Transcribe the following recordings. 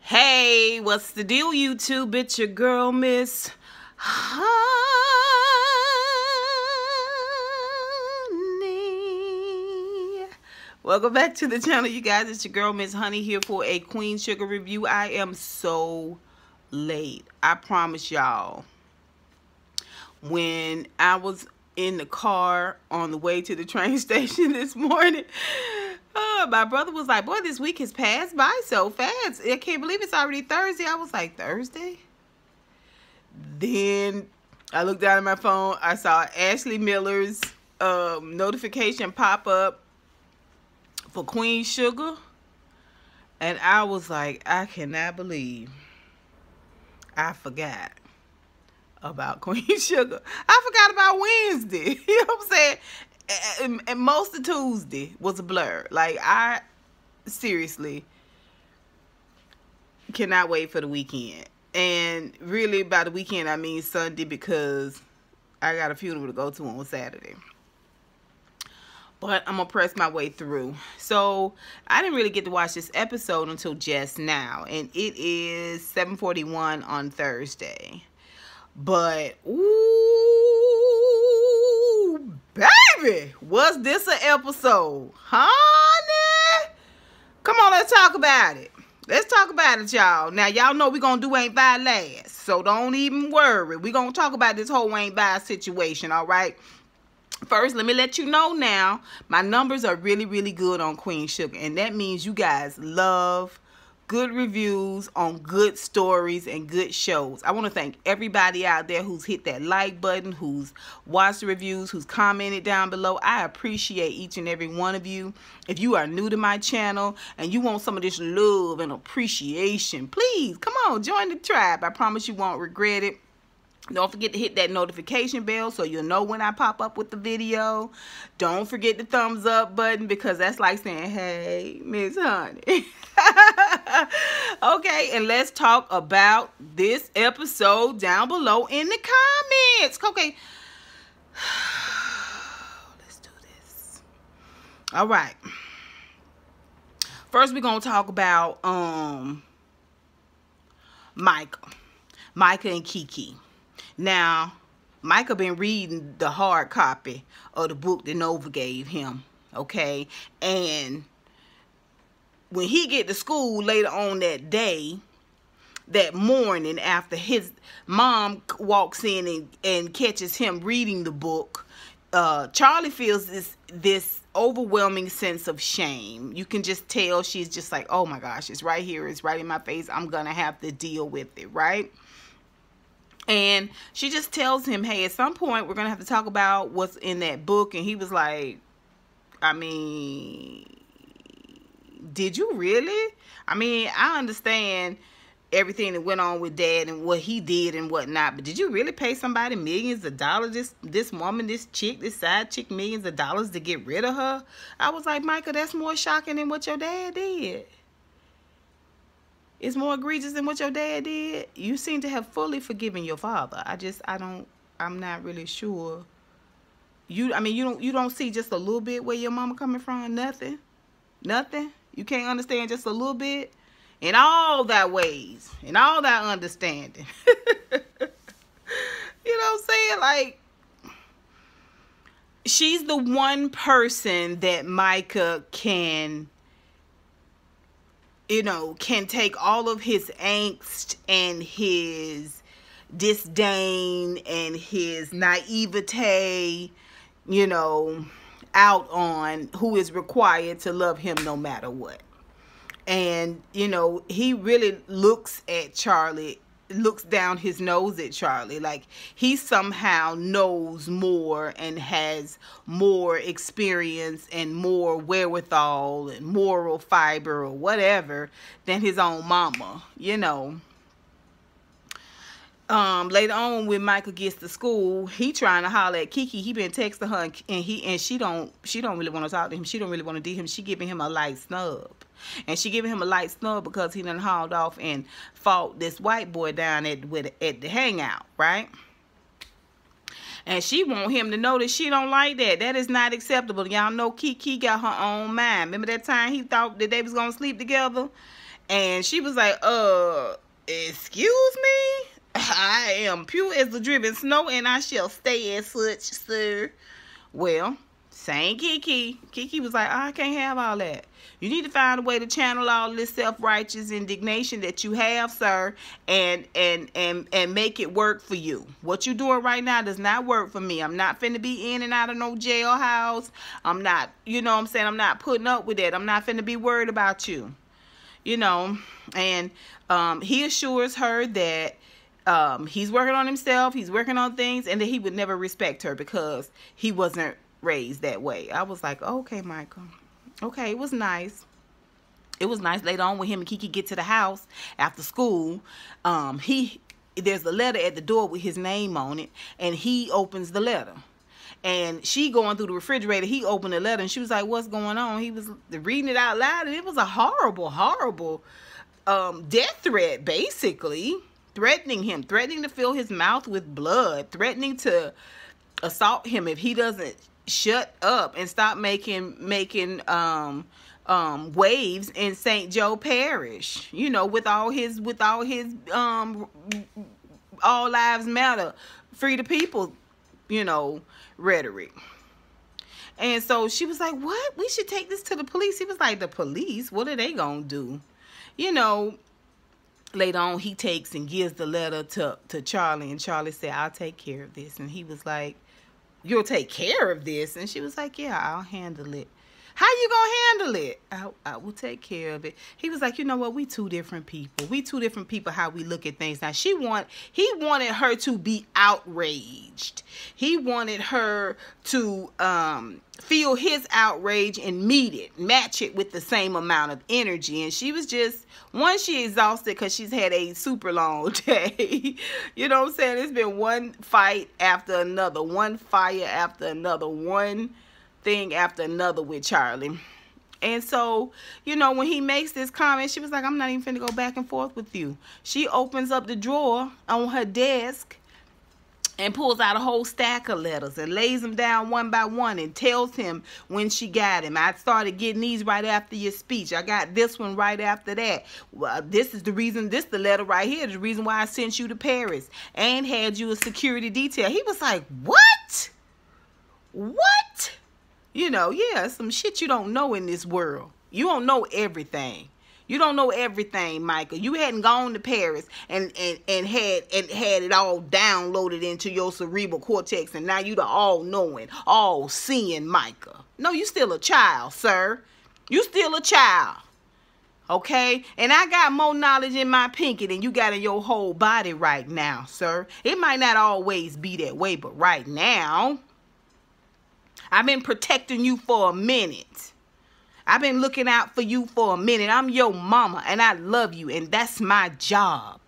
Hey, what's the deal, YouTube? It's your girl, Miss Honey. Welcome back to the channel, you guys. It's your girl, Miss Honey, here for a Queen Sugar review. I am so late. I promise y'all. When I was in the car on the way to the train station this morning, my brother was like, boy, this week has passed by so fast. I can't believe it's already Thursday. I was like, Thursday? Then I looked down at my phone. I saw Ashley Miller's notification pop up for Queen Sugar. And I was like, I cannot believe I forgot about Queen Sugar. I forgot about Wednesday. You know what I'm saying? And most of Tuesday was a blur. Like, I seriously cannot wait for the weekend. And really, by the weekend, I mean Sunday, because I got a funeral to go to on Saturday. But I'm going to press my way through. So, I didn't really get to watch this episode until just now. And it is 7:41 on Thursday. But, ooh, baby, was this an episode? Honey? Come on, let's talk about it. Let's talk about it, y'all. Now, y'all know we're going to do Ain't By last. So, don't even worry. We're going to talk about this whole Ain't By situation, all right? First, let me let you know now, my numbers are really, really good on Queen Sugar. And that means you guys love good reviews on good stories and good shows. I want to thank everybody out there who's hit that like button, who's watched the reviews, who's commented down below. I appreciate each and every one of you. If you are new to my channel and you want some of this love and appreciation, please come on, join the tribe. I promise you won't regret it. Don't forget to hit that notification bell so you'll know when I pop up with the video. Don't forget the thumbs up button, because that's like saying, hey, Miss Honey. Okay, and let's talk about this episode down below in the comments. Okay. Let's do this. All right. First, we're going to talk about Micah and Kiki. Now, Micah been reading the hard copy of the book that Nova gave him, okay? And when he get to school later on that day, that morning, after his mom walks in and catches him reading the book, Charley feels this overwhelming sense of shame. You can just tell she's just like, oh my gosh, it's right here, it's right in my face, I'm gonna have to deal with it, right? And she just tells him, hey, at some point, we're going to have to talk about what's in that book. And he was like, I mean, did you really? I mean, I understand everything that went on with Dad and what he did and whatnot. But did you really pay somebody millions of dollars, this woman, this chick, this side chick, millions of dollars to get rid of her? I was like, Micah, that's more shocking than what your dad did. It's more egregious than what your dad did. You seem to have fully forgiven your father. I'm not really sure. You don't see just a little bit where your mama coming from? Nothing? Nothing? You can't understand just a little bit? In all that ways, in all that understanding. You know what I'm saying? Like, she's the one person that Micah can take all of his angst and his disdain and his naivete, out on, who is required to love him no matter what. And, he really looks at Charley, looks down his nose at Charley. Like, he somehow knows more and has more experience and more wherewithal and moral fiber or whatever than his own mama, Later on, when Michael gets to school, he trying to holler at Kiki. He been texting her, and she don't really want to talk to him. She don't really want to deal him. She giving him a light snub, and she giving him a light snub because he done hauled off and fought this white boy down at the hangout, right? And she want him to know that she don't like that. That is not acceptable. Y'all know Kiki got her own mind. Remember that time he thought that they was going to sleep together? And she was like, excuse me? I am pure as the driven snow, and I shall stay as such, sir. Well, same Kiki. Kiki was like, I can't have all that. You need to find a way to channel all this self-righteous indignation that you have, sir, and make it work for you. What you're doing right now does not work for me. I'm not finna be in and out of no jailhouse. I'm not, you know what I'm saying? I'm not putting up with that. I'm not finna be worried about you. You know, and he assures her that he's working on himself, he's working on things, and that he would never respect her because he wasn't raised that way. I was like, okay, Michael. Okay, it was nice. It was nice. Later on when him and Kiki get to the house after school, there's a letter at the door with his name on it, and he opens the letter. And she going through the refrigerator, he opened the letter, and she was like, what's going on? He was reading it out loud, and it was a horrible, horrible death threat, basically. Threatening him, threatening to fill his mouth with blood, threatening to assault him if he doesn't shut up and stop making waves in St. Joe Parish, you know, with all his all lives matter, free the people, you know, rhetoric. And so she was like, what? We should take this to the police. He was like, the police? What are they gonna do? You know, later on he takes and gives the letter to Charley, and Charley said, I'll take care of this. And he was like, you'll take care of this? And she was like, yeah, I'll handle it. How you gonna handle it? I will take care of it. He was like, you know what? We two different people. We two different people how we look at things. Now, he wanted her to be outraged. He wanted her to feel his outrage and match it with the same amount of energy. And she was just, she exhausted because she's had a super long day. You know what I'm saying? It's been one fight after another, one fire after another, one thing after another with Charley. And so, you know, when he makes this comment, she was like, I'm not even finna go back and forth with you. She opens up the drawer on her desk and pulls out a whole stack of letters and lays them down one by one and tells him when she got him. I started getting these right after your speech. I got this one right after that. Well, this is the reason, this the letter right here, the reason why I sent you to Paris and had you a security detail. He was like, what? What? You know, yeah, some shit you don't know in this world. You don't know everything. You don't know everything, Michael. You hadn't gone to Paris and had it all downloaded into your cerebral cortex, and now you the all-knowing, all-seeing Michael. No, you still a child, sir. You still a child. Okay? And I got more knowledge in my pinky than you got in your whole body right now, sir. It might not always be that way, but right now, I've been protecting you for a minute. I've been looking out for you for a minute. I'm your mama, and I love you, and that's my job.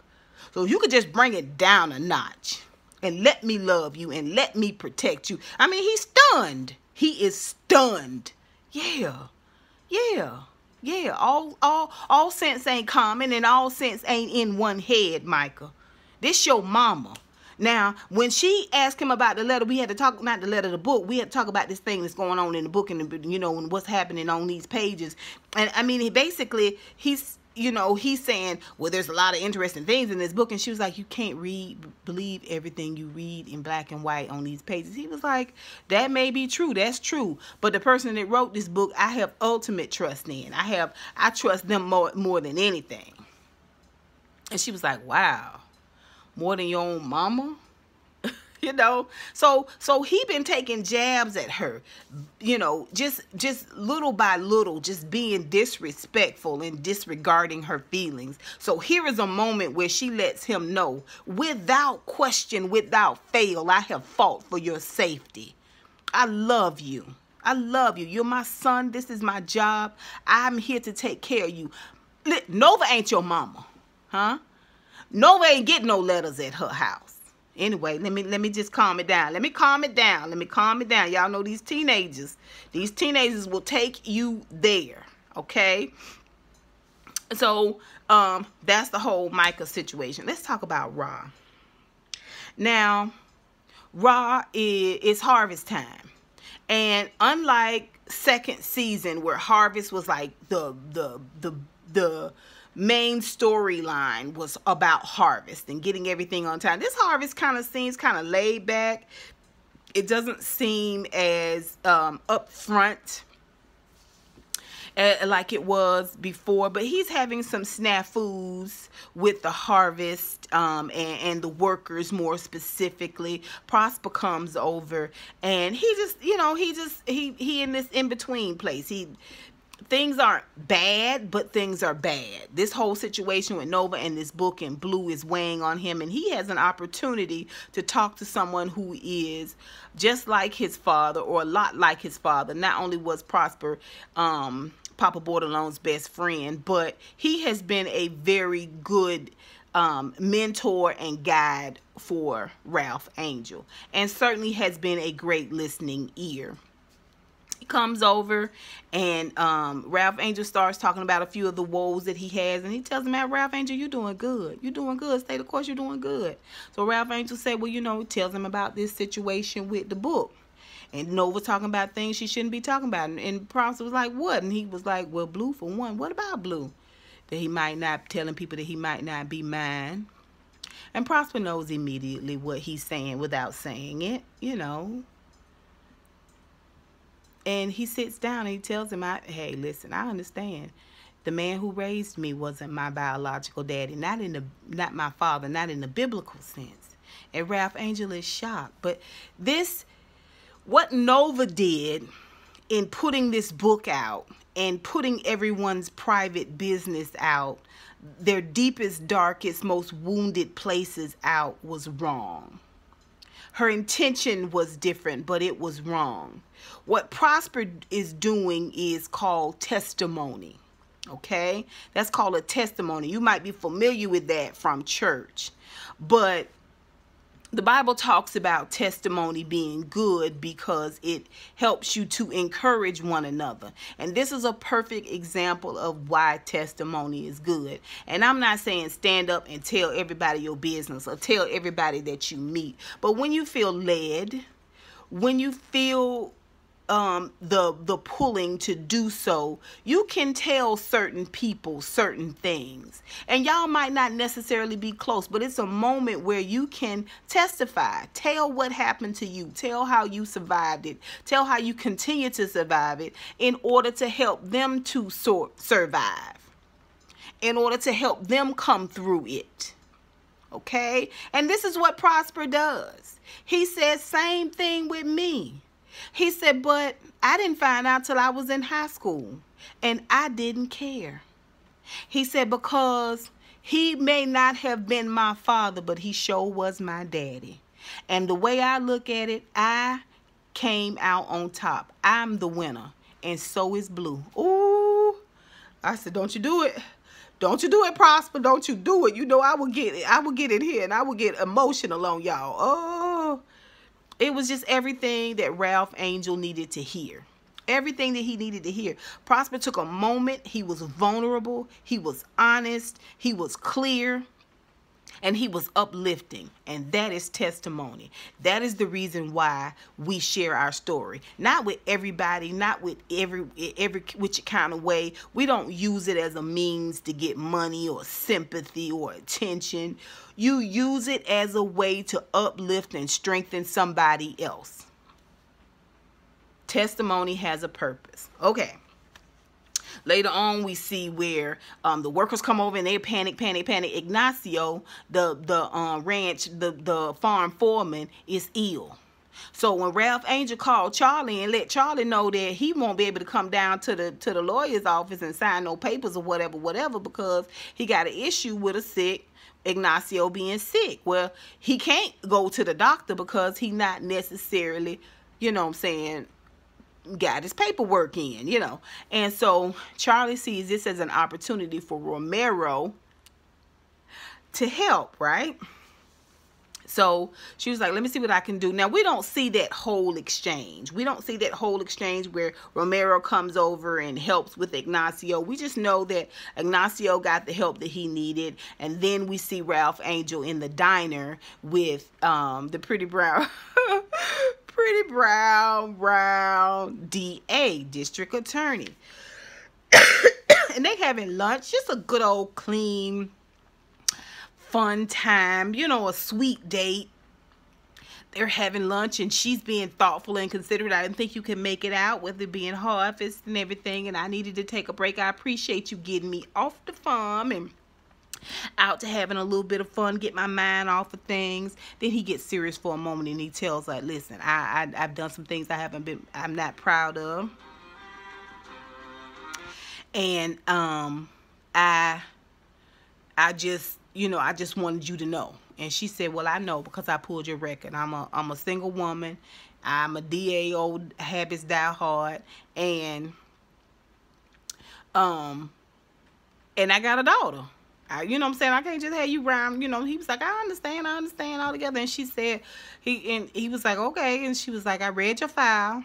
So you could just bring it down a notch and let me love you and let me protect you. I mean, he's stunned. He is stunned. Yeah. All sense ain't common, and all sense ain't in one head, Micah. This your mama. Now, when she asked him about the letter, we had to talk, not the letter, the book. We had to talk about this thing that's going on in the book and, you know, and what's happening on these pages. And, I mean, he's saying, well, there's a lot of interesting things in this book. And she was like, you can't believe everything you read in black and white on these pages. He was like, that may be true. That's true. But the person that wrote this book, I have ultimate trust in. I trust them more than anything. And she was like, wow. More than your own mama? You know, so he been taking jabs at her, you know, just little by little, just being disrespectful and disregarding her feelings. So here is a moment where she lets him know, without question, without fail, I have fought for your safety. I love you. I love you. You're my son. This is my job. I'm here to take care of you. Nova ain't your mama, huh? Nova ain't getting no letters at her house. Anyway, let me just calm it down. Let me calm it down. Y'all know these teenagers. These teenagers will take you there. Okay? So, that's the whole Micah situation. Let's talk about Ra. Now, it's harvest time. And unlike second season where harvest was like the main storyline was about harvest and getting everything on time, this harvest kind of seems kind of laid back. It doesn't seem as upfront like it was before, but he's having some snafus with the harvest and the workers more specifically. Prosper comes over and he just, you know, he in this in-between place. Things aren't bad, but things are bad. This whole situation with Nova and this book in blue is weighing on him, and he has an opportunity to talk to someone who is just like his father, or a lot like his father. Not only was Prosper Papa Bordelon's best friend, but he has been a very good mentor and guide for Ralph Angel, and certainly has been a great listening ear. He comes over and Ralph Angel starts talking about a few of the woes that he has, and he tells him, man, Ralph Angel, you're doing good. You're doing good. Stay the course, you're doing good. So Ralph Angel said, well, you know, tells him about this situation with the book. And Nova talking about things she shouldn't be talking about. And Prosper was like, what? And he was like, well, Blue for one. What about Blue? That he might not, telling people that he might not be mine. And Prosper knows immediately what he's saying without saying it, you know. And he sits down and he tells him, hey, listen, I understand. The man who raised me wasn't my biological daddy, not my father, not in the biblical sense. And Ralph Angel is shocked. But what Nova did in putting this book out and putting everyone's private business out, their deepest, darkest, most wounded places out, was wrong. Her intention was different, but it was wrong. What Prosper is doing is called testimony. Okay? That's called a testimony. You might be familiar with that from church. But the Bible talks about testimony being good because it helps you to encourage one another. And this is a perfect example of why testimony is good. And I'm not saying stand up and tell everybody your business or tell everybody that you meet. But when you feel led, when you feel the pulling to do so, you can tell certain people certain things, and y'all might not necessarily be close, but it's a moment where you can testify, tell what happened to you, tell how you survived it, tell how you continue to survive it in order to help them to survive, in order to help them come through it. Okay? And this is what Prosper does. He says, same thing with me. He said, but I didn't find out till I was in high school, and I didn't care. He said, because he may not have been my father, but he sure was my daddy. And the way I look at it, I came out on top. I'm the winner, and so is Blue. Ooh, I said, don't you do it. Don't you do it, Prosper. Don't you do it. You know, I will get it here, and I will get emotional on y'all. Oh. It was just everything that Ralph Angel needed to hear. Everything that he needed to hear. Prosper took a moment. He was vulnerable. He was honest. He was clear. And he was uplifting. And that is testimony. That is the reason why we share our story. Not with everybody. Not with every which kind of way. We don't use it as a means to get money or sympathy or attention. You use it as a way to uplift and strengthen somebody else. Testimony has a purpose. Okay. Later on, we see where the workers come over and they panic. Ignacio, the farm foreman, is ill. So when Ralph Angel called Charley and let Charley know that he won't be able to come down to the lawyer's office and sign no papers or whatever, because he got an issue with a sick Ignacio being sick. Well, he can't go to the doctor because he not necessarily, you know what I'm saying, got his paperwork in, you know. And so Charley sees this as an opportunity for Romero to help, right? So she was like, let me see what I can do. Now, we don't see that whole exchange. We don't see that whole exchange where Romero comes over and helps with Ignacio. We just know that Ignacio got the help that he needed. And then we see Ralph Angel in the diner with the pretty brown pretty brown DA, district attorney. And they having lunch, just a good old clean, fun time, you know, a sweet date. They're having lunch, and she's being thoughtful and considerate. I didn't think you could make it out with it being harvest and everything, and I needed to take a break. I appreciate you getting me off the farm and out to having a little bit of fun, get my mind off of things. Then he gets serious for a moment, and he tells, like, listen, I've done some things I'm not proud of. And I just, you know, I just wanted you to know. And she said, well, I know because I pulled your record. I'm a single woman. I'm a DA, old habits die hard. And I got a daughter. You know what I'm saying? I can't just have you rhyme. You know, he was like, I understand all together. And she said, he was like, okay. And she was like, I read your file.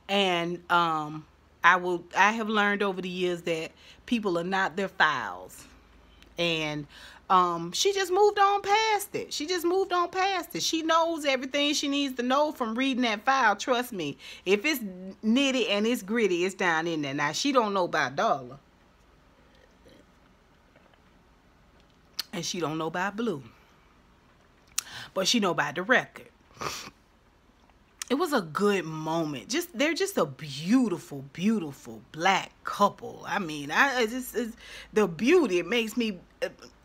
And I have learned over the years that people are not their files. And she just moved on past it. She knows everything she needs to know from reading that file. Trust me. If it's nitty and it's gritty, it's down in there. Now, she don't know about Dollar. And she don't know about Blue. But she know about the record. It was a good moment. They're just a beautiful, beautiful black couple. I mean, it's the beauty. It makes me,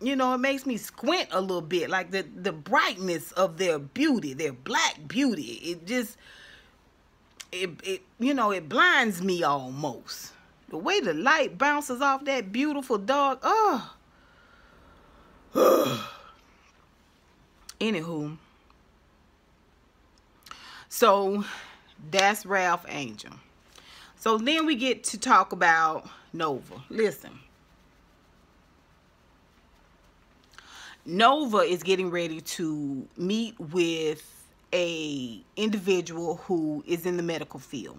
you know, it makes me squint a little bit. Like the brightness of their beauty, their black beauty. It you know, it blinds me almost. The way the light bounces off that beautiful dog. Oh. Anywho. So, that's Ralph Angel. So, then we get to talk about Nova. Listen. Nova is getting ready to meet with a individual who is in the medical field.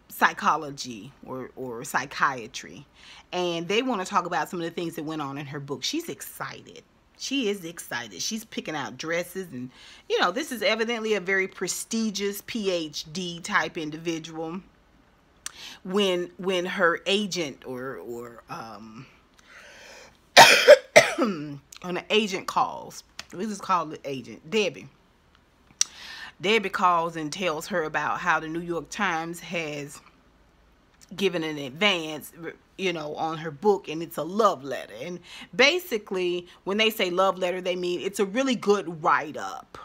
Psychology or psychiatry. And they want to talk about some of the things that went on in her book. She's excited. She is excited. She's picking out dresses, and you know, this is evidently a very prestigious PhD type individual. When her agent or when an agent calls, we just call the agent Debbie. Debbie calls and tells her about how the New York Times has given an advance, you know, on her book, and it's a love letter. And basically, when they say love letter, they mean it's a really good write-up.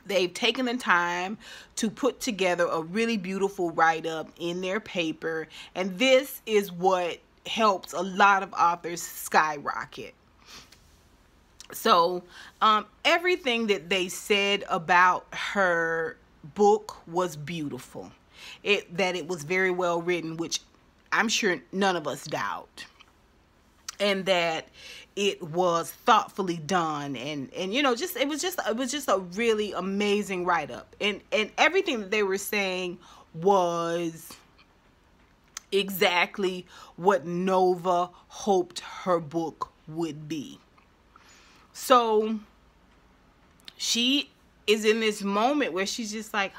They've taken the time to put together a really beautiful write-up in their paper, and this is what helps a lot of authors skyrocket. So, everything that they said about her book was beautiful. That it was very well written, which I'm sure none of us doubt. And that it was thoughtfully done, and you know, it was just a really amazing write-up. And everything that they were saying was exactly what Nova hoped her book would be. So she is in this moment where she's just like,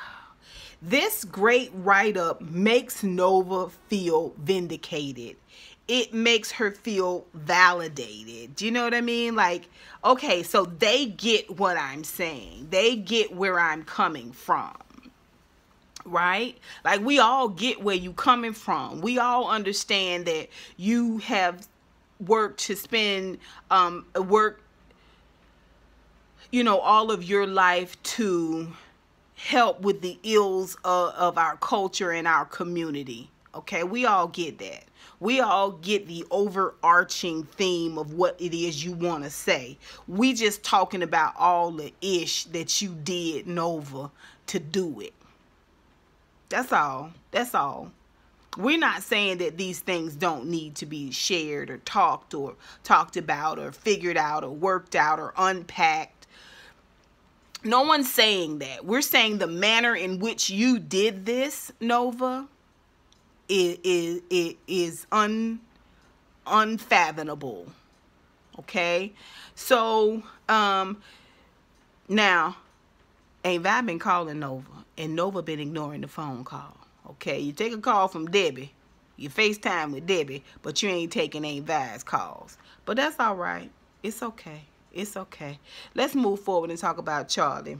this great write-up makes Nova feel vindicated. It makes her feel validated. Do you know what I mean? Like, okay, so they get what I'm saying. They get where I'm coming from. Right? Like, we all get where you coming from. We all understand that you have worked to spend, you know, all of your life to help with the ills of our culture and our community. Okay, we all get that. We all get the overarching theme of what it is you want to say. We just talking about all the ish that you did, Nova, to do it. That's all. That's all. We're not saying that these things don't need to be shared or talked about or figured out or worked out or unpacked. No one's saying that. We're saying the manner in which you did this, Nova, is unfathomable. Okay? So, now, Ain't Vi been calling Nova, and Nova been ignoring the phone call. Okay, you take a call from Debbie, you FaceTime with Debbie, but you ain't taking Aunt Vi's calls. But that's all right. It's okay. It's okay. Let's move forward and talk about Charley.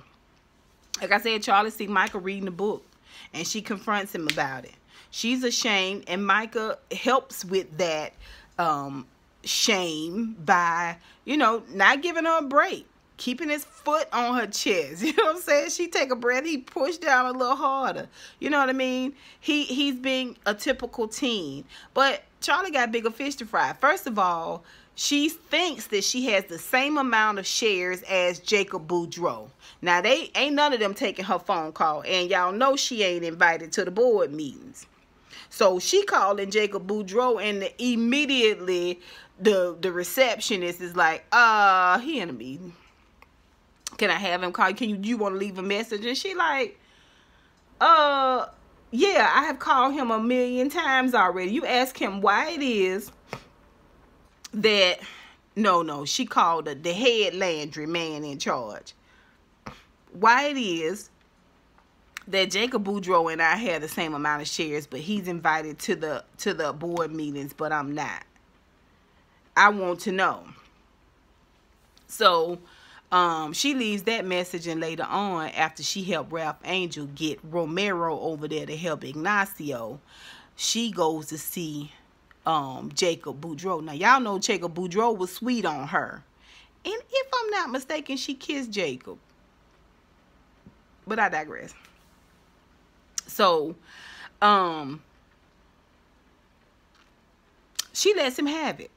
Like I said, Charley see Micah reading the book, and she confronts him about it. She's ashamed, and Micah helps with that shame by, you know, not giving her a break. Keeping his foot on her chest. You know what I'm saying? She take a breath. He pushed down a little harder. You know what I mean? He's being a typical teen. But Charley got bigger fish to fry. First of all, she thinks that she has the same amount of shares as Jacob Boudreaux. Now, they ain't none of them taking her phone call. And y'all know she ain't invited to the board meetings. So she calling Jacob Boudreaux, and immediately the receptionist is like, he in a meeting. Can I have him call you? You want to leave a message? And she like, yeah, I have called him 1,000,000 times already. You ask him why it is that, no, she called the head Landry man in charge. Why it is that Jacob Boudreaux and I have the same amount of shares, but he's invited to the board meetings, but I'm not. I want to know. So, she leaves that message, and later on, after she helped Ralph Angel get Romero over there to help Ignacio, she goes to see Jacob Boudreaux. Now, y'all know Jacob Boudreaux was sweet on her. And if I'm not mistaken, she kissed Jacob. But I digress. So, she lets him have it.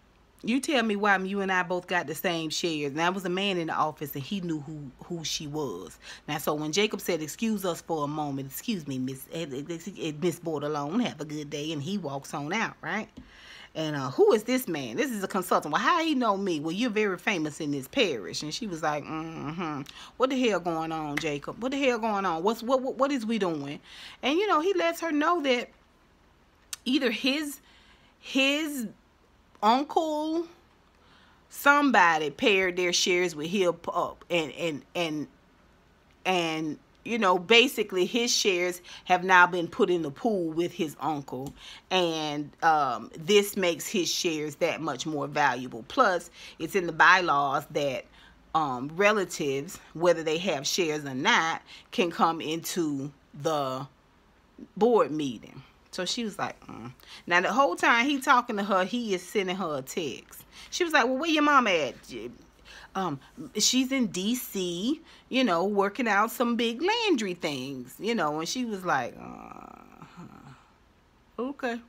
You tell me why you and I both got the same shares. And that was a man in the office, and he knew who she was. Now, so when Jacob said, excuse us for a moment, excuse me, Miss Bordelon, have a good day, and he walks on out, right? And who is this man? This is a consultant. Well, how he know me? Well, you're very famous in this parish. And she was like, what the hell going on, Jacob? What the hell going on? What is we doing? And, you know, he lets her know that either his uncle, somebody paired their shares with him up, and you know, basically his shares have now been put in the pool with his uncle, and this makes his shares that much more valuable. Plus, it's in the bylaws that relatives, whether they have shares or not, can come into the board meeting. So she was like, Now, the whole time he talking to her, he is sending her a text. She was like, well, where your mom at? She's in D.C., you know, working out some big Landry things, you know. And she was like, okay.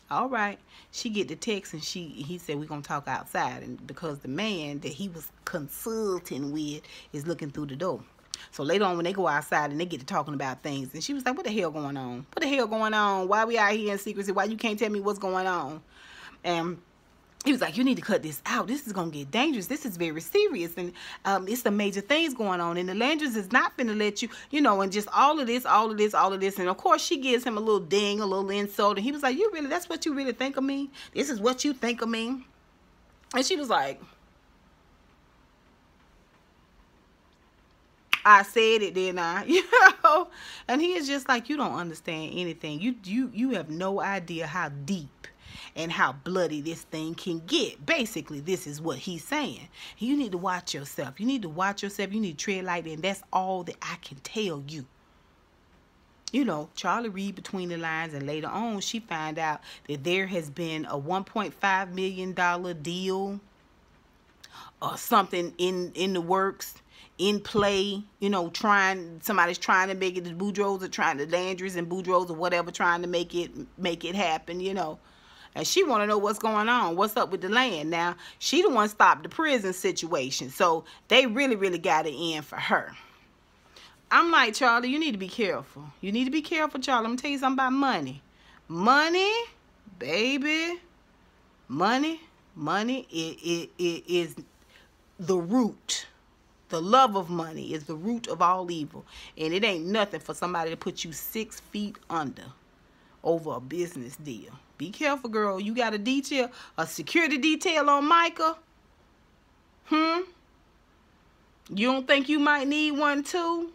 All right. She get the text, and he said, we're going to talk outside. And because the man that he was consulting with is looking through the door. So later on, when they go outside and they get to talking about things, and she was like, what the hell going on? What the hell going on? Why we out here in secrecy? Why you can't tell me what's going on? And he was like, you need to cut this out. This is going to get dangerous. This is very serious. And it's some major things going on. And the Landrys is not going to let you, you know, and just all of this. And, of course, she gives him a little ding, a little insult. And he was like, that's what you really think of me? This is what you think of me? And she was like, I said it, didn't I? You know? And he is just like, you don't understand anything. You have no idea how deep and how bloody this thing can get. Basically, this is what he's saying. You need to watch yourself. You need to watch yourself. You need to tread lightly. And that's all that I can tell you. You know, Charley read between the lines, and later on, she found out that there has been a $1.5 million deal or something in the works, in play, you know, somebody's trying to make it, the Boudreaux are trying, the Landrys and Boudreaux or whatever, trying to make it happen, you know. And she want to know what's going on, what's up with the land. Now, she the one stopped the prison situation, so they really, really got it in for her. I'm like, Charley, you need to be careful. You need to be careful, Charley. I'm going to tell you something about money. Money, baby, money it is the root. The love of money is the root of all evil. And it ain't nothing for somebody to put you 6 feet under over a business deal. Be careful, girl. You got a security detail on Micah? You don't think you might need one too?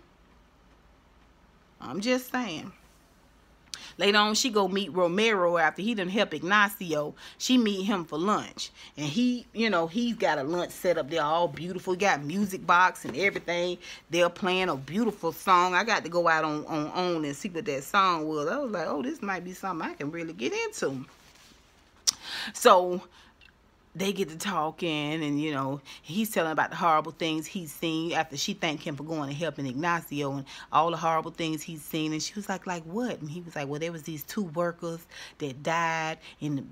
I'm just saying. Later on, she go meet Romero after he done help Ignacio. She meet him for lunch. And he, you know, he's got a lunch set up there all beautiful. He got music box and everything. They're playing a beautiful song. I got to go out on and see what that song was. I was like, oh, this might be something I can really get into. So they get to talking, and you know, he's telling about the horrible things he's seen after she thanked him for going and helping Ignacio and all the horrible things he's seen. And she was like what? And he was like, well, there was these 2 workers that died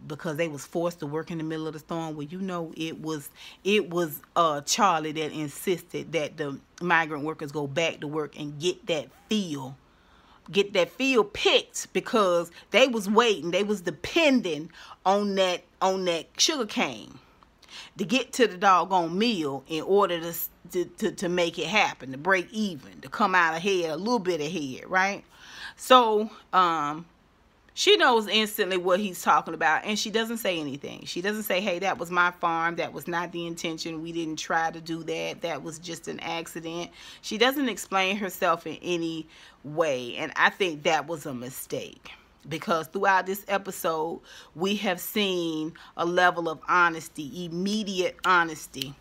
because they was forced to work in the middle of the storm. Well, you know, it was Charley that insisted that the migrant workers go back to work and get that field picked, because they was waiting, they was depending on that sugar cane to get to the doggone mill in order to make it happen, to break even, to come out ahead, a little bit ahead, right? So she knows instantly what he's talking about, and she doesn't say anything. She doesn't say, hey, that was my farm, that was not the intention, we didn't try to do that, that was just an accident. She doesn't explain herself in any way, and I think that was a mistake, because throughout this episode we have seen a level of honesty, immediate honesty,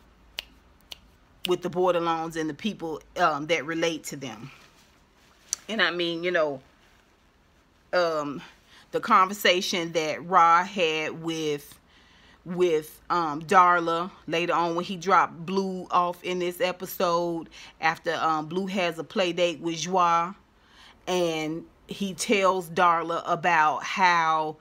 with the Borderlones and the people that relate to them. And I mean, you know, the conversation that Ra had with Darla later on when he dropped Blue off in this episode after Blue has a play date with Joie, and he tells Darla about how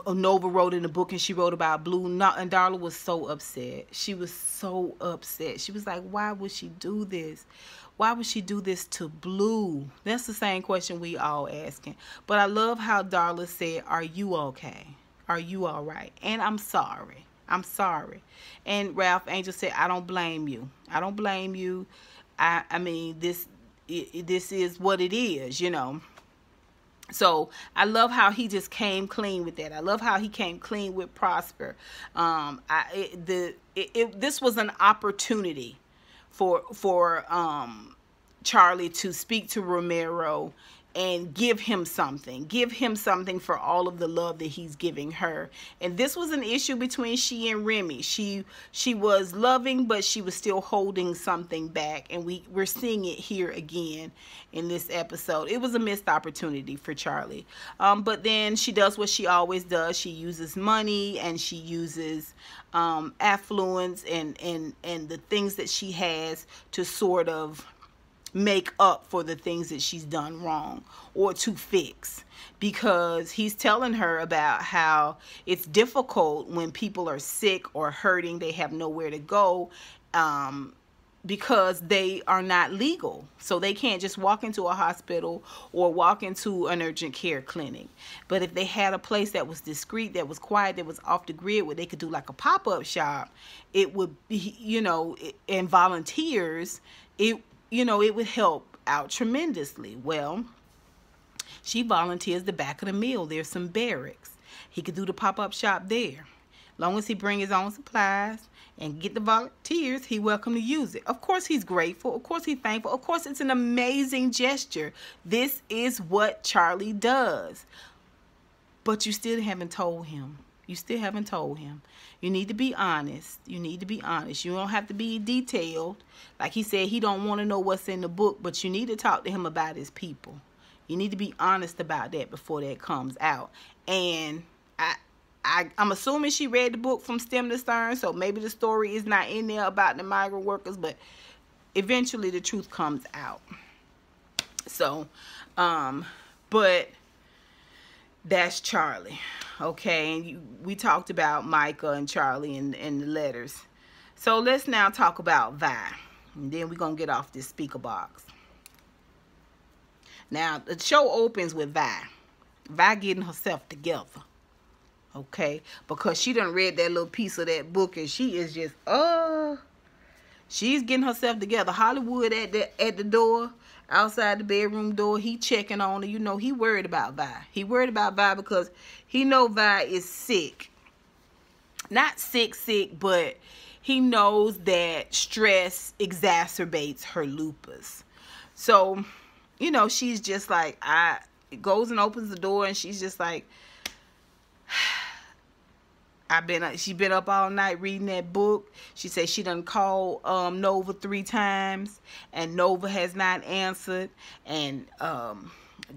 Nova wrote in the book, and she wrote about Blue, and Darla was so upset. She was so upset. She was like, why would she do this? Why would she do this to Blue? That's the same question we all asking. But I love how Darla said, are you okay? Are you all right? And I'm sorry. I'm sorry. And Ralph Angel said, I don't blame you. I don't blame you. I mean, this is what it is, you know. So I love how he just came clean with that. I love how he came clean with Prosper. This was an opportunity for Charley to speak to Romero and give him something for all of the love that he's giving her. And this was an issue between she and Remy. She was loving, but she was still holding something back, and we're seeing it here again in this episode. It was a missed opportunity for Charley, but then she does what she always does. She uses money, and she uses affluence and the things that she has to sort of make up for the things that she's done wrong, or to fix, because he's telling her about how it's difficult when people are sick or hurting, they have nowhere to go, because they are not legal, so they can't just walk into a hospital or walk into an urgent care clinic. But if they had a place that was discreet, that was quiet, that was off the grid, where they could do like a pop-up shop, it would be, you know, and volunteers, it would help out tremendously. Well, she volunteers the back of the mill. There's some barracks. He could do the pop-up shop there. Long as he bring his own supplies and get the volunteers, he welcome to use it. Of course he's grateful. Of course he's thankful. Of course it's an amazing gesture. This is what Charley does. But you still haven't told him. You still haven't told him. You need to be honest. You need to be honest. You don't have to be detailed. Like he said, he don't want to know what's in the book, but you need to talk to him about his people. You need to be honest about that before that comes out. And I'm assuming she read the book from stem to stern, so maybe the story is not in there about the migrant workers, but eventually the truth comes out. So, but that's Charley. Okay, and we talked about Micah and Charley and the letters. So let's now talk about Vi. And then we're going to get off this speaker box. Now, the show opens with Vi. Vi getting herself together. Okay, because she done read that little piece of that book, and she is just, she's getting herself together. Hollywood at the door, outside the bedroom door, he checking on her. You know, he worried about Vi. He worried about Vi because he know Vi is sick. not sick, but he knows that stress exacerbates her lupus. So, you know, she's just like, goes and opens the door, and she's just like, she's been up all night reading that book. She said she done called Nova 3 times, and Nova has not answered. And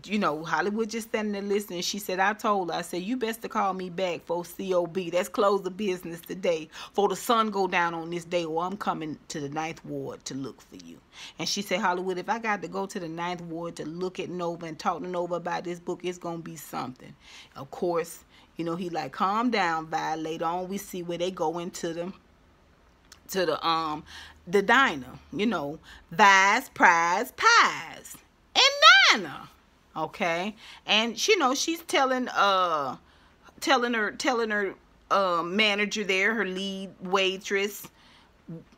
you know, Hollywood just standing there listening. She said, I told her, I said, you best to call me back for COB. That's close the business today. For the sun go down on this day, or I'm coming to the 9th Ward to look for you. And she said, Hollywood, if I got to go to the 9th Ward to look at Nova and talk to Nova about this book, it's going to be something. Of course, you know, he like, calm down, Vi. Later on, we see where they go into the diner. You know, Vi's Prize Pies and Diner. Okay, and you know, she's telling her manager there, her lead waitress,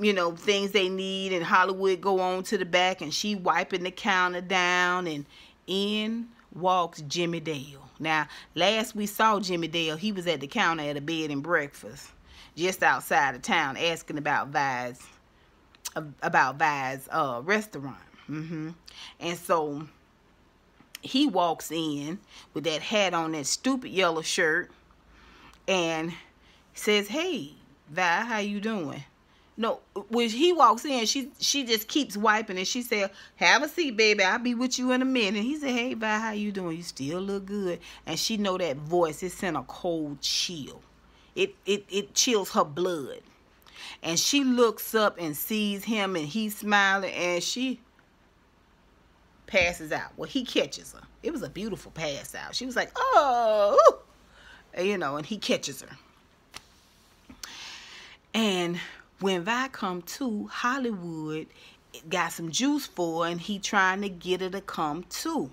you know, things they need, and Hollywood go on to the back, and she wiping the counter down, and in walks Gimme Dale. Now, last we saw Gimme Dale, he was at the counter at a bed and breakfast just outside of town, asking about Vi's restaurant. And so he walks in with that hat on, that stupid yellow shirt, and says, hey, Vi, how you doing? No, when he walks in, she just keeps wiping, and she said, have a seat, baby, I'll be with you in a minute. He said, hey, Vi, how you doing? You still look good. And she know that voice, it sent a cold chill. It chills her blood. And she looks up and sees him, and he's smiling, and she passes out. Well, he catches her. It was a beautiful pass out. She was like, oh, you know, and he catches her. And when Vi come to, Hollywood got some juice for her, and he trying to get her to come to.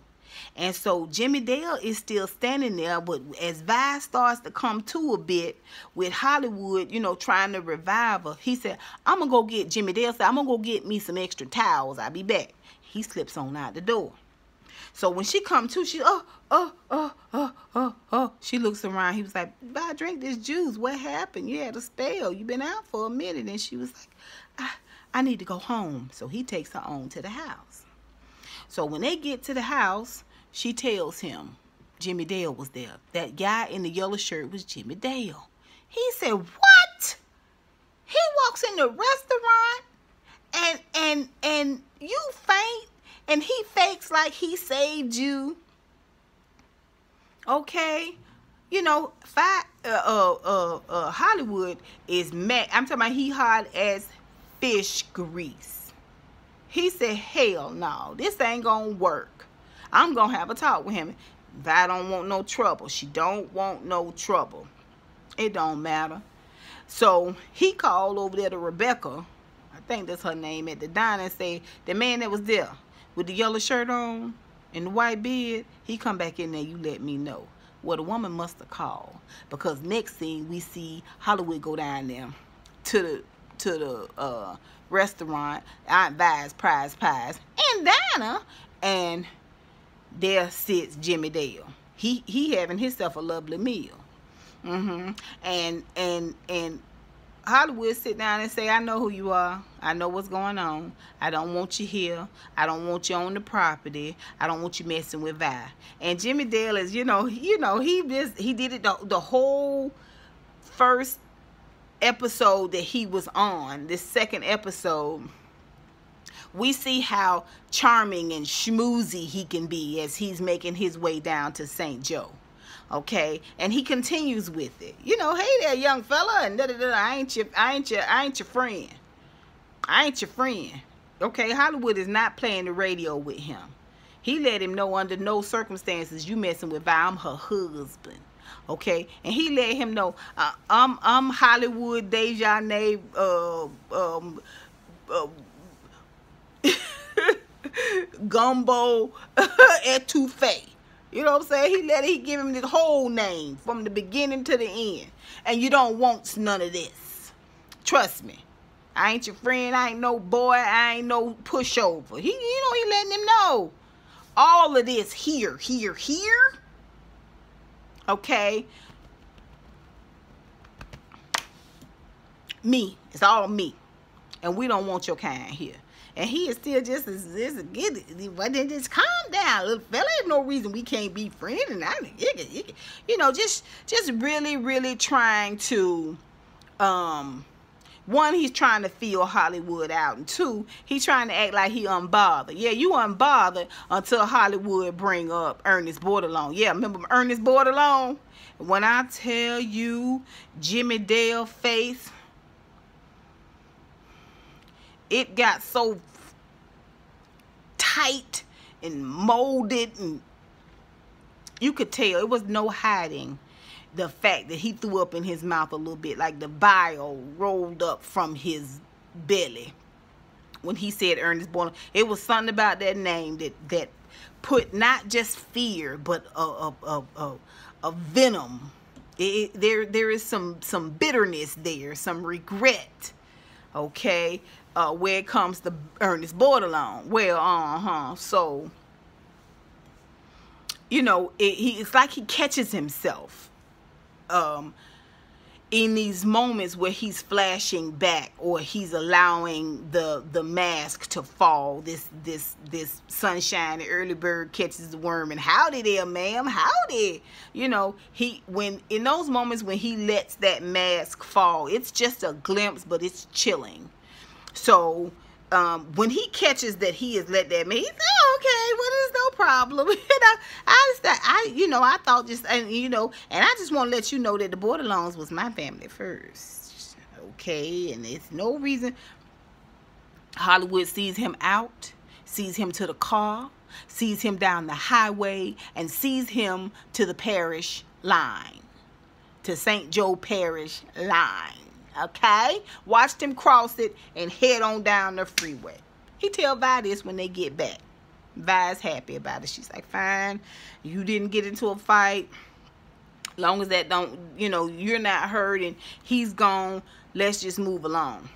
And so Gimme Dale is still standing there, but as Vi starts to come to a bit with Hollywood, you know, trying to revive her, he said, I'm going to go get, Gimme Dale said, I'm going to go get me some extra towels. I'll be back. He slips on out the door. So when she come to, she, she looks around. He was like, Vi, drink this juice. What happened? You had a spell. You been out for a minute. And she was like, I need to go home. So he takes her on to the house. So when they get to the house, she tells him Gimme Dale was there. That guy in the yellow shirt was Gimme Dale. He said, what? He walks in the restaurant and you faint, and he fakes like he saved you. Okay, you know, Hollywood is mad. I'm talking about he hot as fish grease. He said, hell no, this ain't gonna work. I'm gonna have a talk with him. Vi don't want no trouble. She don't want no trouble. It don't matter. So he called over there to Rebecca, I think that's her name, at the diner, and say, the man that was there with the yellow shirt on and the white beard, he come back in there, you let me know. Well, the woman must have called, because next thing we see Hollywood go down there to the restaurant, Aunt Vi's Prize Pies and Dinah, and there sits Gimme Dale. He having himself a lovely meal. And Hollywood sit down and say, I know who you are. I know what's going on. I don't want you here. I don't want you on the property. I don't want you messing with Vi. And Gimme Dale is, he did it the whole first episode that he was on. This second episode, we see how charming and schmoozy he can be as he's making his way down to St. Joe. Okay, and he continues with it. You know, hey there, young fella, and I ain't your friend. I ain't your friend. Okay, Hollywood is not playing the radio with him. He let him know under no circumstances you messing with Vi. I'm her husband. Okay, and he let him know I'm Hollywood Dejanay Gumbo Etouffee. You know what I'm saying? He give him the whole name from the beginning to the end. And you don't want none of this. Trust me. I ain't your friend. I ain't no boy. I ain't no pushover. He letting him know. All of this here. Okay? Me. It's all me. And we don't want your kind here. And he is still just just calm down, little fella. Ain't no reason we can't be friends. And you know, just really, really trying to, one, he's trying to feel Hollywood out, and two, he's trying to act like he unbothered. Yeah, you unbothered until Hollywood bring up Ernest Bordelon. Yeah, remember Ernest Bordelon? When I tell you, Jimmy Dale face, it got so tight and molded, and you could tell it was no hiding the fact that he threw up in his mouth a little bit, like the bile rolled up from his belly when he said Ernest Bordelon. It was something about that name that put not just fear but a venom. There is some bitterness there, some regret. Okay, where it comes to Ernest Bordelon. Well, so, you know, it's like he catches himself in these moments where he's flashing back, or he's allowing the mask to fall. This sunshine, the early bird catches the worm, and howdy there, ma'am, howdy. You know, when in those moments when he lets that mask fall, it's just a glimpse, but it's chilling. So when he catches that he has let that man, he said, oh, okay, well, there's no problem. I thought just, and I just want to let you know that the Bordelons was my family first. Okay, and there's no reason. Hollywood sees him out, sees him to the car, sees him down the highway, and sees him to the parish line, to St. Joe Parish line. Okay, watched him cross it and head on down the freeway. He tell Vi this when they get back. Vi's happy about it. She's like, fine, you didn't get into a fight. Long as that don't, you're not hurt and he's gone, let's just move along.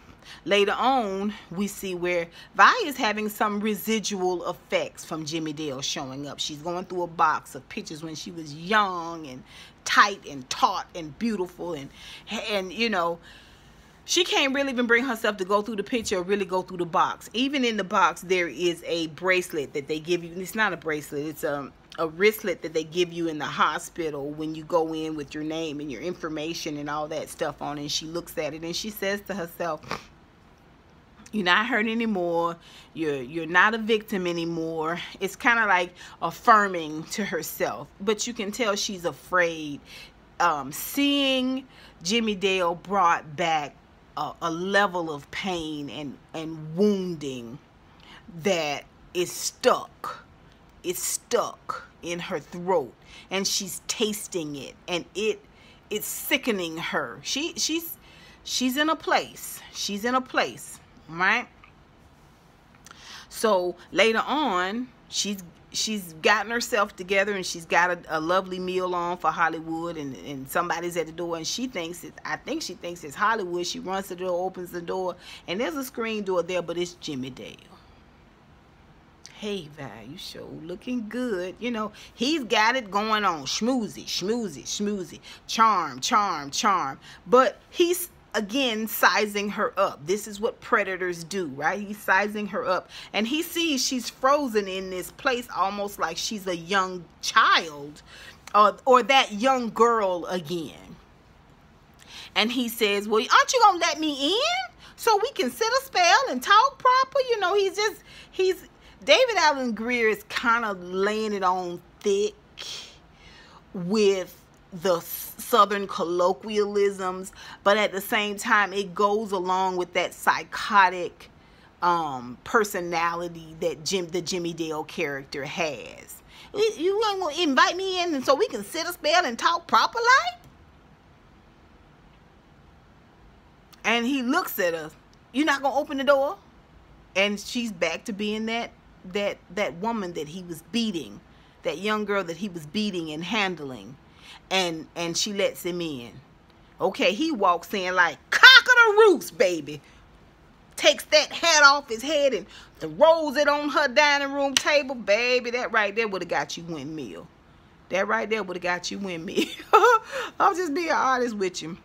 Later on, we see where Vi is having some residual effects from Jimmy Dale showing up. She's going through a box of pictures when she was young and tight and taut and beautiful, and she can't really even bring herself to go through the picture or really go through the box. Even in the box, there is a bracelet that they give you. It's not a bracelet. It's a wristlet that they give you in the hospital when you go in with your name and your information and all that stuff on it. And she looks at it and she says to herself, you're not hurt anymore. You're not a victim anymore. It's kind of like affirming to herself. But you can tell she's afraid. Seeing Jimmy Dale brought back a level of pain and wounding that is stuck. It's stuck in her throat, and she's tasting it, and it's sickening her. She's in a place. She's in a place, right? So later on, she's gotten herself together, and she's got a lovely meal on for Hollywood, and somebody's at the door, and I think she thinks it's Hollywood. She runs to the door, opens the door, and there's a screen door there, but it's Jimmy Dale. Hey, Vi, you sure looking good. He's got it going on. Schmoozy, schmoozy, schmoozy. Charm, charm, charm. But he's, again, sizing her up. This is what predators do, right? He's sizing her up. And he sees she's frozen in this place, almost like she's a young child, or that young girl again. And he says, well, aren't you going to let me in so we can sit a spell and talk proper? David Allen Greer is kind of laying it on thick with the Southern colloquialisms, but at the same time, it goes along with that psychotic personality that the Jimmy Dale character has. You ain't gonna invite me in and so we can sit a spell and talk proper like? And he looks at us. You're not gonna open the door? And she's back to being that woman that he was beating, that young girl that he was beating and handling, and she lets him in. Okay, he walks in like cock of the roost, baby. Takes that hat off his head and throws it on her dining room table, baby. That right there would have got you windmill. That right there would have got you windmill. I'll just be honest with you.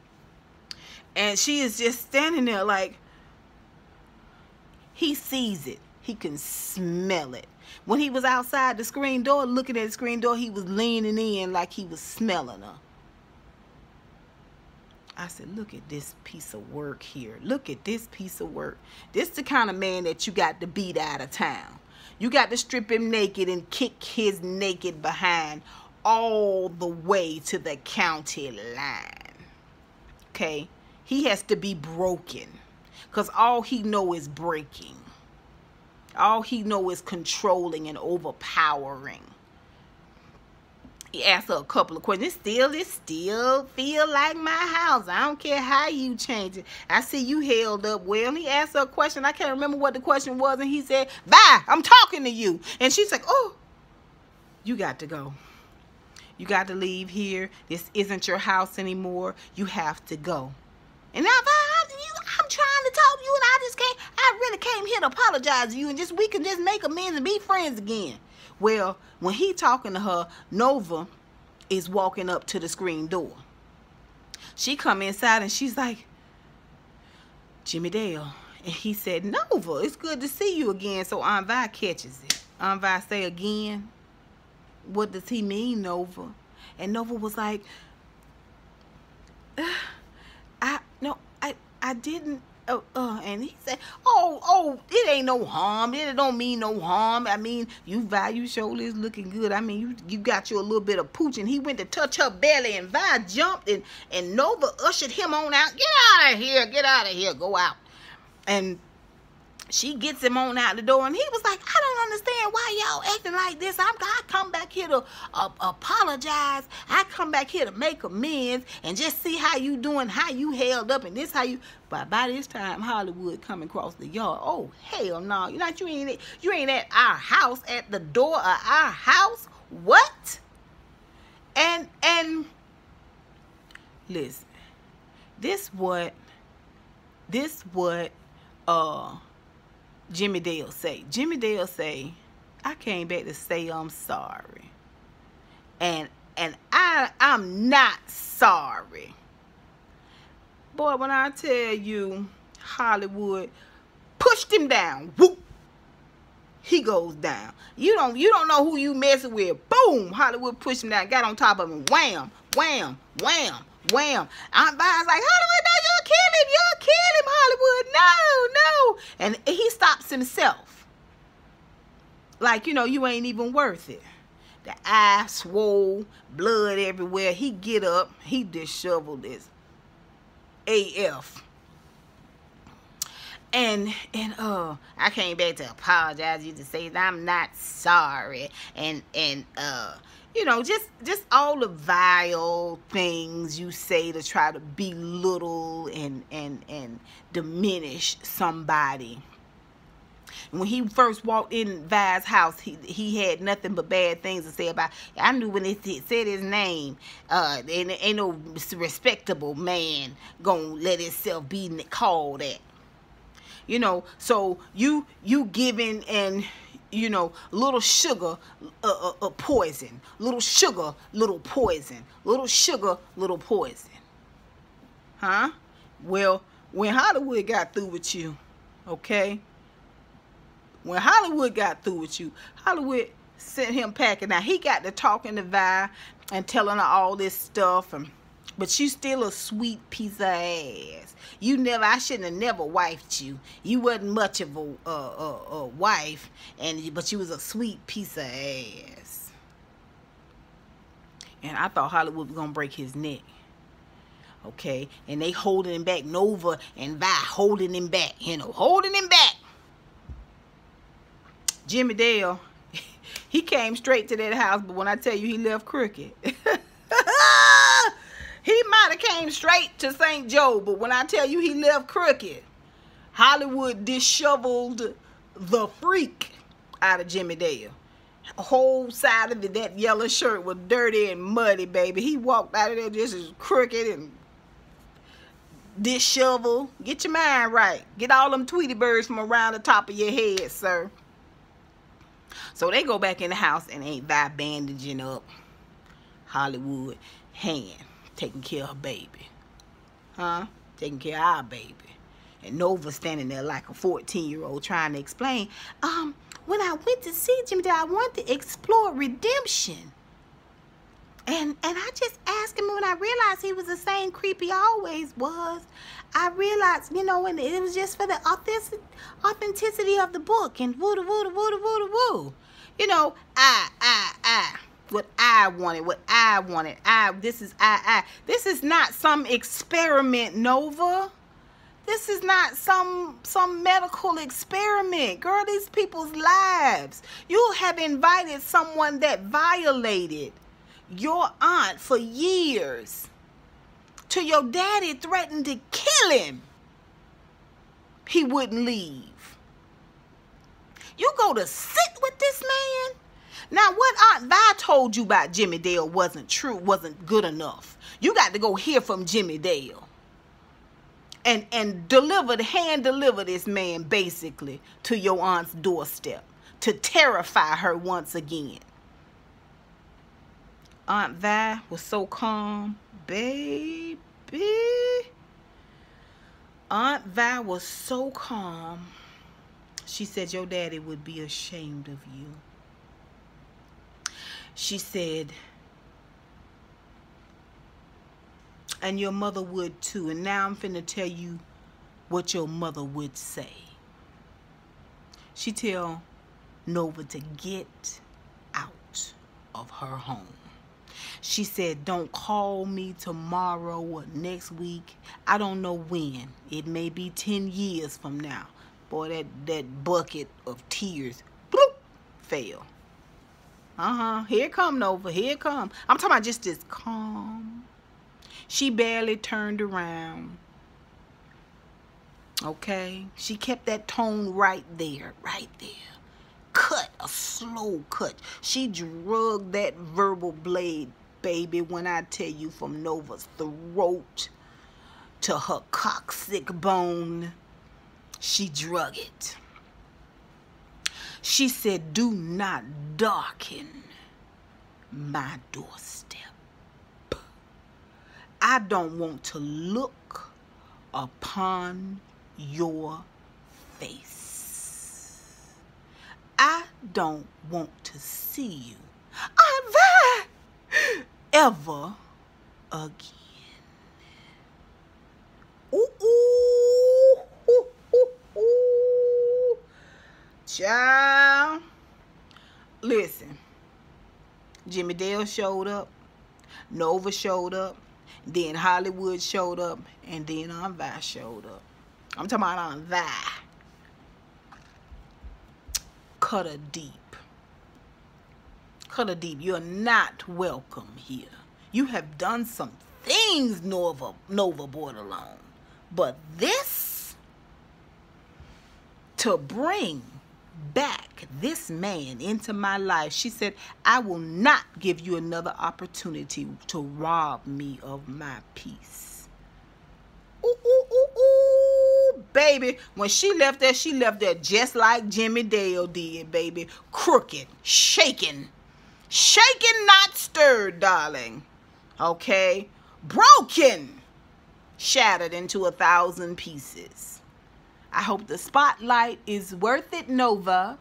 And she is just standing there like, he sees it. He can smell it. When he was outside the screen door, looking at the screen door, he was leaning in like he was smelling her. I said, look at this piece of work here. Look at this piece of work. This the kind of man that you got to beat out of town. You got to strip him naked and kick his naked behind all the way to the county line. Okay? He has to be broken. Because all he know is breaking. All he know is controlling and overpowering. He asked her a couple of questions. It still feel like my house. I don't care how you change it. I see you held up well. And he asked her a question. I can't remember what the question was. And he said, bye, I'm talking to you. And she's like, oh, you got to go. You got to leave here. This isn't your house anymore. You have to go. And I'm trying to talk to you, and I really came here to apologize to you, and we can just make amends and be friends again. Well, when he talking to her, Nova is walking up to the screen door. She come inside, and she's like, Jimmy Dale. And he said, Nova, it's good to see you again. So Aunt Vi catches it. Aunt Vi say again, what does he mean, Nova? And Nova was like, I didn't, and he said, oh, it ain't no harm. It don't mean no harm. I mean, you surely is looking good. I mean, you got you a little bit of pooch. And he went to touch her belly, and Vi jumped, and Nova ushered him on out. Get out of here, go out. And she gets him on out the door, and he was like, I don't understand why y'all acting like this. I come back here to apologize. I come back here to make amends and just see how you doing, how you held up, and this how you. But by this time, Hollywood coming across the yard. Oh, hell no. You ain't at our house, at the door of our house. What? And listen, this what Jimmy Dale say. Jimmy Dale say, I came back to say I'm sorry. And I'm not sorry. Boy, when I tell you, Hollywood pushed him down. Whoop. He goes down. You don't know who you messing with. Boom. Hollywood pushed him down. Got on top of him. Wham. Wham. Wham. Wham. Aunt Vi's like, Hollywood, no, you'll kill him, Hollywood. No. And he stops himself. Like, you ain't even worth it. The eye swole, blood everywhere. He get up. He disheveled as AF. And I came back to apologize you to say that I'm not sorry. And just all the vile things you say to try to belittle and diminish somebody. When he first walked in Vi's house, he had nothing but bad things to say about. I knew when it said his name, ain't no respectable man gonna let himself be called that. So you giving and little sugar, poison. Little sugar, little poison. Little sugar, little poison. Huh? Well, when Hollywood got through with you, okay? When Hollywood got through with you, Hollywood sent him packing. Now, he got to talking to Vi and telling her all this stuff, but you still a sweet piece of ass. I shouldn't have never wifed you. You wasn't much of a wife, but you was a sweet piece of ass. And I thought Hollywood was gonna break his neck. Okay, and they holding him back. Nova and Vi holding him back. Holding him back. Jimmy Dale, he came straight to that house, but when I tell you he left crooked. He might have came straight to St. Joe, but when I tell you he left crooked, Hollywood disheveled the freak out of Jimmy Dale. The whole side of that yellow shirt was dirty and muddy, baby. He walked out of there just as crooked and disheveled. Get your mind right. Get all them Tweety birds from around the top of your head, sir. So they go back in the house and ain't Vi bandaging up Hollywood hand, taking care of her baby. Huh? taking care of our baby. And Nova standing there like a 14-year-old trying to explain, when I went to see Jimmy Dale, I wanted to explore redemption. And I just asked him when I realized he was the same creep he always was. I realized, you know, and it was just for the authenticity of the book and woo, woo, woo, woo, woo. You know, what I wanted. This is not some experiment, Nova. This is not some medical experiment. Girl, these people's lives. You have invited someone that violated your aunt for years. Till your daddy threatened to kill him. He wouldn't leave. You go to sit with this man? Now, what Aunt Vi told you about Jimmy Dale wasn't true, wasn't good enough. You got to go hear from Jimmy Dale. And hand deliver this man, basically, to your aunt's doorstep. To terrify her once again. Aunt Vi was so calm. Baby. Aunt Vi was so calm. She said your daddy would be ashamed of you. She said, and your mother would too. And now I'm finna tell you what your mother would say. She tell Nova to get out of her home. She said, don't call me tomorrow or next week. I don't know when. It may be 10 years from now. Boy, that bucket of tears, bloop, fell. Here come Nova. Here come. I'm talking about just as calm. She barely turned around. Okay? She kept that tone right there. Right there. Cut. A slow cut. She drugged that verbal blade, baby, when I tell you, from Nova's throat to her coccyx bone. She drug it. She said, do not darken my doorstep. I don't want to look upon your face. I don't want to see you, Aunt Vi, ever again. Ooh, ooh, ooh, ooh, ooh. Child, listen. Jimmy Dale showed up. Nova showed up. Then Hollywood showed up. And then Aunt Vi showed up. I'm talking about Aunt Vi. Cut her deep. Cut her deep. You're not welcome here. You have done some things Nova brought along. But this, to bring back this man into my life, she said, I will not give you another opportunity to rob me of my peace. Ooh, ooh, ooh, ooh, baby. When she left there just like Jimmy Dale did, baby. Crooked, shaken, not stirred, darling. Okay? Broken, shattered into 1,000 pieces. I hope the spotlight is worth it, Nova.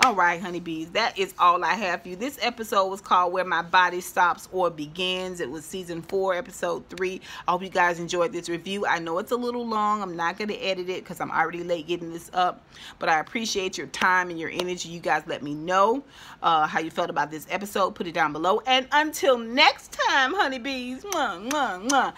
All right, honeybees, that is all I have for you. This episode was called Where My Body Stops or Begins. It was season 4, episode 3. I hope you guys enjoyed this review. I know it's a little long. I'm not going to edit it because I'm already late getting this up. But I appreciate your time and your energy. You guys let me know how you felt about this episode. Put it down below. And until next time, honeybees, mwah, mwah, mwah.